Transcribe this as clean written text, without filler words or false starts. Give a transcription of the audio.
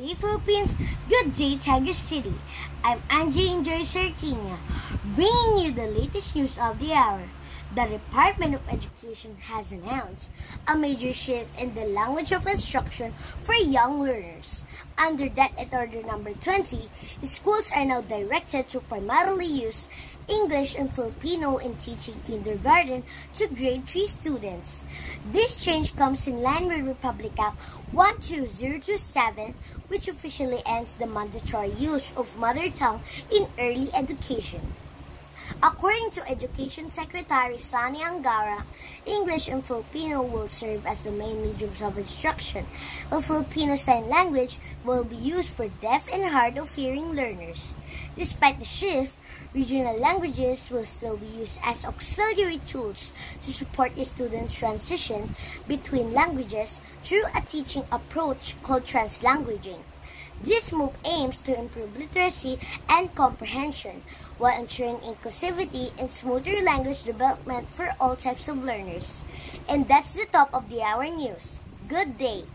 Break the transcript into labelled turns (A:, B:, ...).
A: day, Philippines. Good day, Tiger City. I'm Angie Enjoy Sarquina, bringing you the latest news of the hour. The Department of Education has announced a major shift in the language of instruction for young learners. Under DepEd Order Number 20, schools are now directed to primarily use English and Filipino in teaching kindergarten to grade 3 students. This change comes in line with Republic Act 12027, which officially ends the mandatory use of mother tongue in early education. According to Education Secretary Sani Angara, English and Filipino will serve as the main mediums of instruction, while Filipino Sign Language will be used for deaf and hard of hearing learners. Despite the shift, regional languages will still be used as auxiliary tools to support the students' transition between languages through a teaching approach called translanguaging. This move aims to improve literacy and comprehension while ensuring inclusivity and smoother language development for all types of learners. And that's the top of the hour news. Good day!